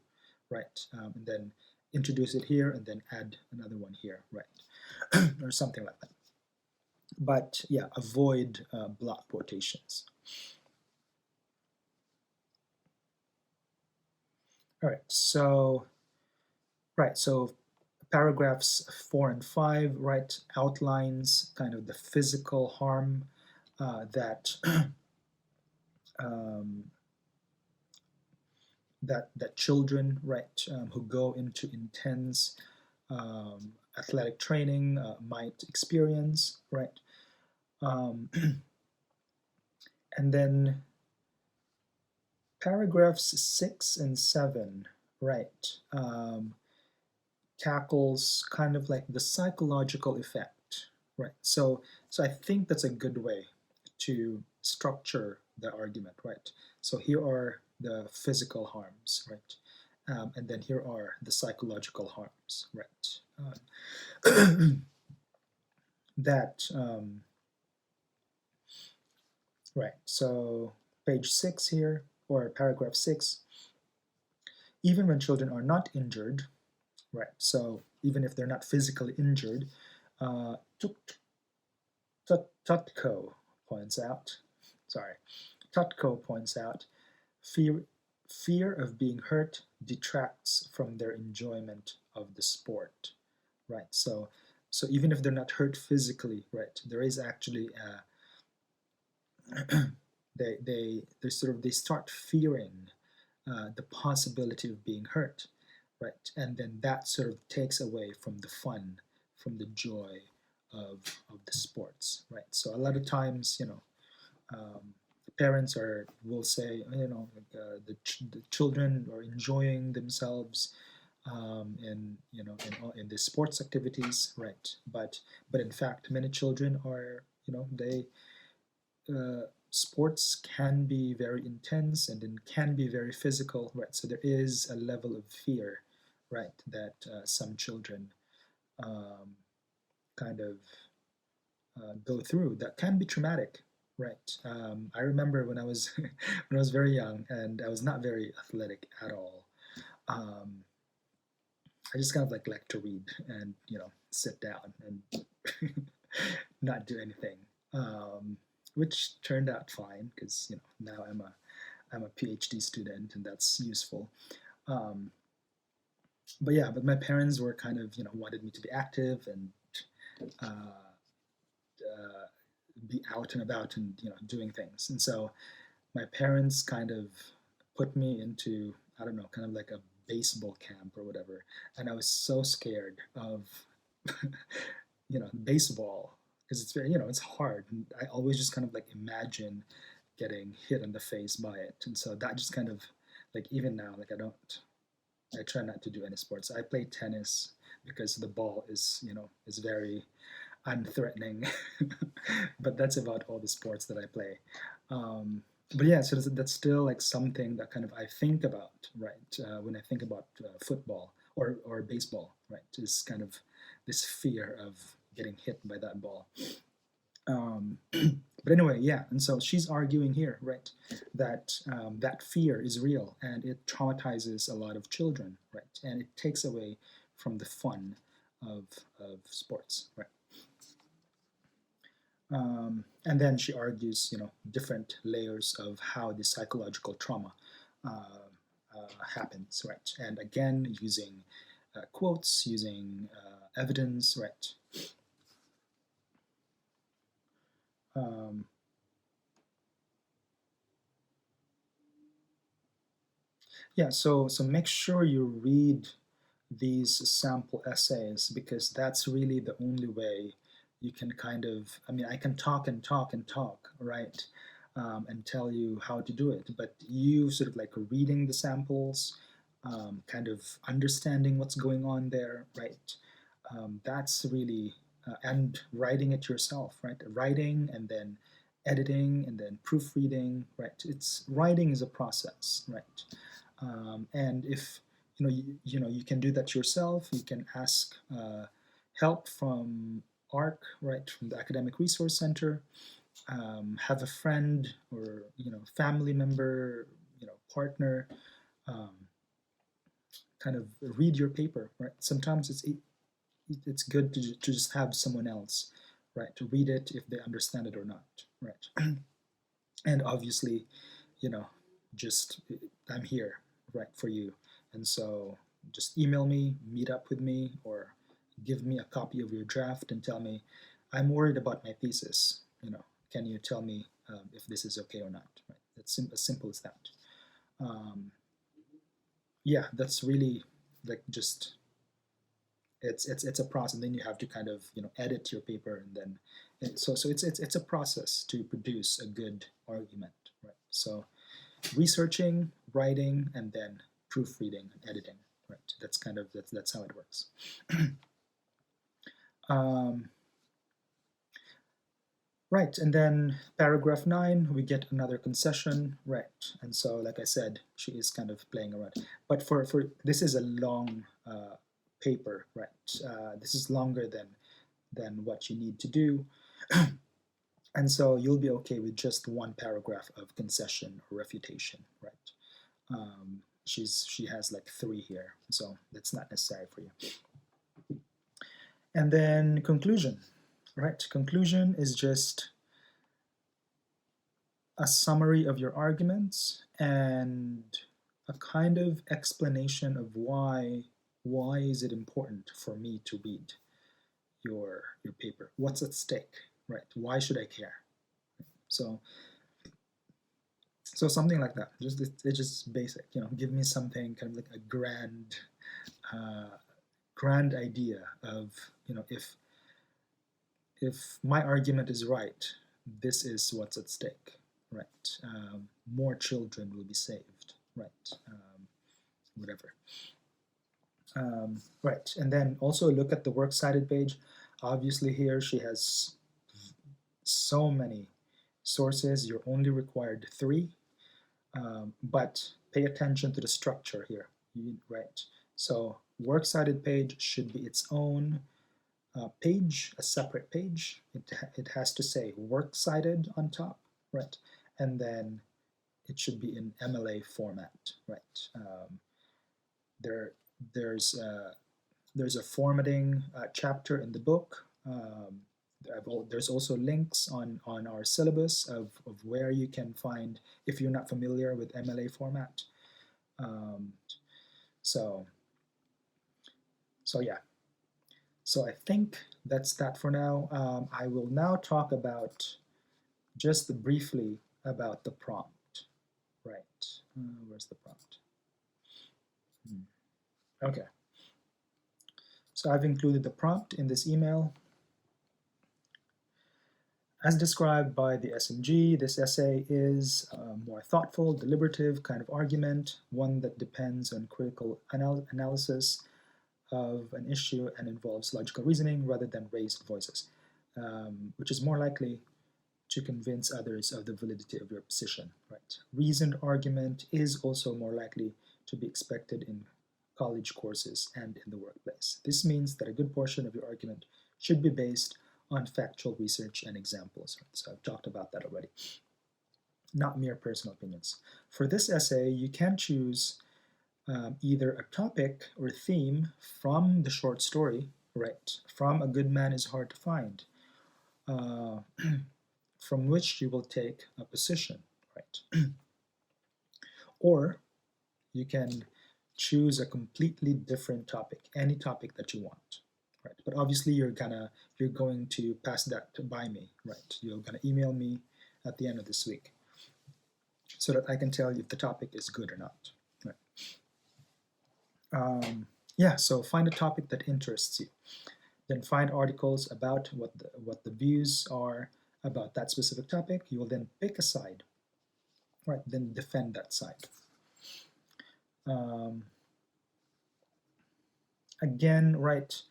right? And then introduce it here and then add another one here, right? Or something like that. But yeah, avoid block quotations. All right, so paragraphs 4 and 5, right, outlines kind of the physical harm that that children, right, who go into intense athletic training might experience, right? And then paragraphs 6 and 7, right, tackles kind of like the psychological effect, right? So I think that's a good way to structure the argument, right? So here are the physical harms, right? And then here are the psychological harms, right? That right. So page 6 here, or paragraph 6. Even when children are not injured, right? So even if they're not physically injured, Tutko points out, fear of being hurt detracts from their enjoyment of the sport, right? So even if they're not hurt physically, right, there is actually they start fearing the possibility of being hurt, right? And then that sort of takes away from the fun, from the joy of the sports, right? So a lot of times, parents will say, the children are enjoying themselves, in in the sports activities, right? But in fact, many children are they sports can be very intense and then can be very physical, right? So there is a level of fear, right, that some children um, kind of go through that can be traumatic, right? I remember when I was when I was very young and I was not very athletic at all. Um, I just kind of like to read and sit down and not do anything, um, which turned out fine because now I'm a PhD student and that's useful. Um, but yeah, but my parents were kind of wanted me to be active and uh, uh, be out and about and doing things. And so my parents kind of put me into, I don't know, kind of like a baseball camp or whatever. And I was so scared of baseball because it's very it's hard. And I always just kind of like imagine getting hit in the face by it. And so that just kind of like even now like I try not to do any sports. I play tennis because the ball is very unthreatening. But that's about all the sports that I play. But yeah, so that's still like something that kind of I think about, right? When I think about football or baseball, right? Is kind of this fear of getting hit by that ball. But anyway, yeah, and so she's arguing here, right, that that fear is real and it traumatizes a lot of children, right, and it takes away from the fun of of sports, right. And then she argues, different layers of how the psychological trauma happens, right? And again, using quotes, using evidence, right? Um, yeah, so make sure you read these sample essays because that's really the only way you can kind of, I mean, I can talk and talk and talk, right? And tell you how to do it, but you sort of like reading the samples, kind of understanding what's going on there, right? That's really, and writing it yourself, right? Writing and then editing and then proofreading, right? It's writing is a process, right? And if you can do that yourself, you can ask help from ARC, right, from the Academic Resource Center. Have a friend or family member, partner, um, kind of read your paper, right? Sometimes it's good to just have someone else, right, to read it if they understand it or not, right? And obviously, you know, just I'm here, right, for you. And so just email me, meet up with me, or give me a copy of your draft and tell me, I'm worried about my thesis. Can you tell me if this is okay or not? Right? It's as simple as that. Um, yeah, that's really like just it's a process. And then you have to kind of edit your paper, and then so it's a process to produce a good argument, right? So researching, writing, and then proofreading and editing. Right. That's kind of that's how it works. um, right, and then paragraph 9, we get another concession. Right, and so like I said, she is kind of playing around. But for this is a long paper, right? This is longer than what you need to do. And so you'll be okay with just one paragraph of concession or refutation, right? She has like 3 here, so that's not necessary for you. And then conclusion, right? Conclusion is just a summary of your arguments and a kind of explanation of why is it important for me to read your paper? What's at stake, right? Why should I care? So something like that. Just it's just basic, give me something kind of like a uh, grand idea of if my argument is right, this is what's at stake, right? More children will be saved, right? Whatever. Right, and then also look at the works cited page. Obviously here she has so many sources, you're only required 3, but pay attention to the structure here, right? So works cited page should be its own page, a separate page. It has to say works cited on top, right? And then it should be in MLA format, right? There, there's there's a formatting chapter in the book. There's also links on our syllabus of where you can find if you're not familiar with MLA format. Um, so, so yeah. So I think that's that for now. I will now talk about just briefly about the prompt. Right. Where's the prompt? Okay. So I've included the prompt in this email. As described by the SMG, this essay is a more thoughtful, deliberative kind of argument, one that depends on critical analysis of an issue and involves logical reasoning rather than raised voices, which is more likely to convince others of the validity of your position. Right? Reasoned argument is also more likely to be expected in college courses and in the workplace. This means that a good portion of your argument should be based on factual research and examples. So I've talked about that already. Not mere personal opinions. For this essay, you can choose either a topic or theme from the short story, right? From A Good Man is Hard to Find, from which you will take a position, right? Or you can choose a completely different topic, any topic that you want, right? But obviously you're going to pass that by me, right? You're gonna email me at the end of this week so that I can tell you if the topic is good or not, right? Yeah, so find a topic that interests you. Then find articles about what the views are about that specific topic. You will then pick a side, right? Then defend that side. Again, right,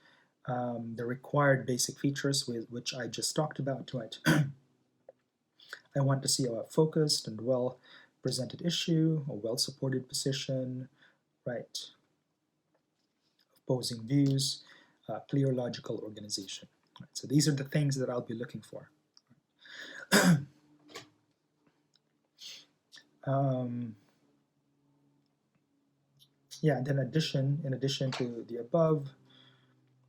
the required basic features with which I just talked about, right? I want to see a focused and well presented issue, a well supported position, right? Opposing views, clear logical organization. Right? So these are the things that I'll be looking for. Yeah, and then in addition to the above,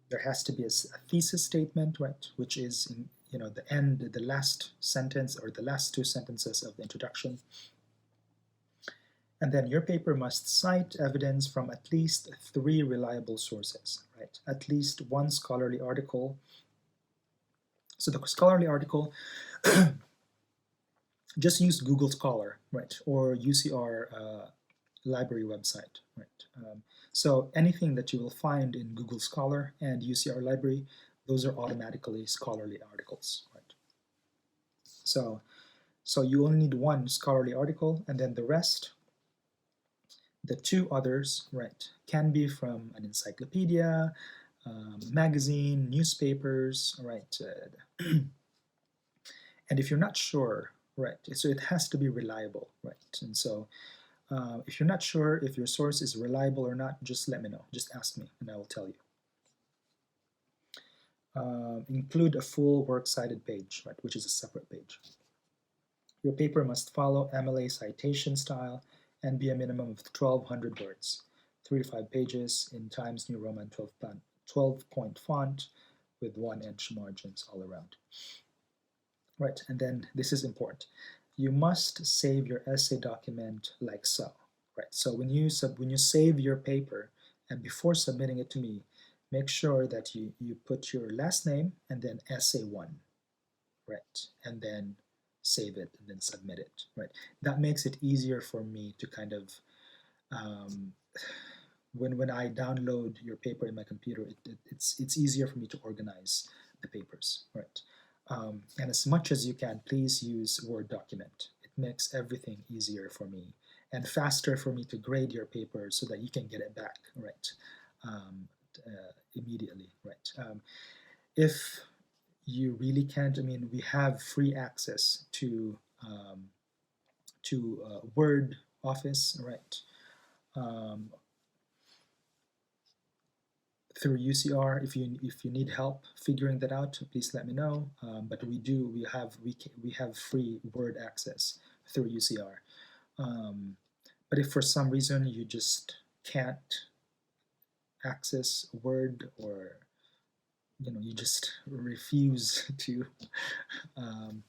there has to be a thesis statement, right, which is in the last sentence or the last 2 sentences of the introduction. And then your paper must cite evidence from at least 3 reliable sources, right? At least 1 scholarly article. So the scholarly article, just use Google Scholar, right, or UCR library website, right? So anything that you will find in Google Scholar and UCR library, those are automatically scholarly articles, right? So you only need 1 scholarly article, and then the rest, the 2 others, right, can be from an encyclopedia, magazine, newspapers, right? And if you're not sure, right, so it has to be reliable, right? And so if you're not sure if your source is reliable or not, just let me know. Just ask me and I will tell you. Include a full works cited page, right, which is a separate page. Your paper must follow MLA citation style and be a minimum of 1,200 words, 3 to 5 pages in Times New Roman 12-point font with 1-inch margins all around. Right, and then this is important. You must save your essay document like so. Right, so when you save your paper and before submitting it to me, make sure that you put your last name and then essay 1, right, and then save it and then submit it, right. That makes it easier for me to kind of when I download your paper in my computer, it's easier for me to organize the papers, right. And as much as you can, please use Word document. It makes everything easier for me and faster for me to grade your paper so that you can get it back, right? um, immediately, right? If you really can't, I mean, we have free access to Word, Office, right? Um, through UCR. If you need help figuring that out, please let me know. But we have free Word access through UCR. But if for some reason you just can't access Word, or you just refuse to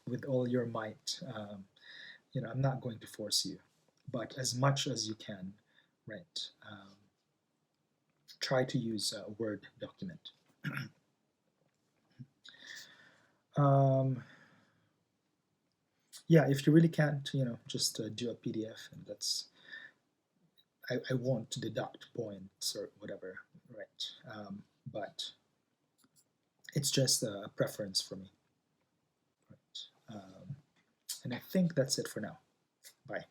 with all your might, I'm not going to force you, but as much as you can, right? Try to use a Word document. um, yeah, if you really can't, just do a PDF, and I won't deduct points or whatever, right? But it's just a preference for me, right? And I think that's it for now. Bye.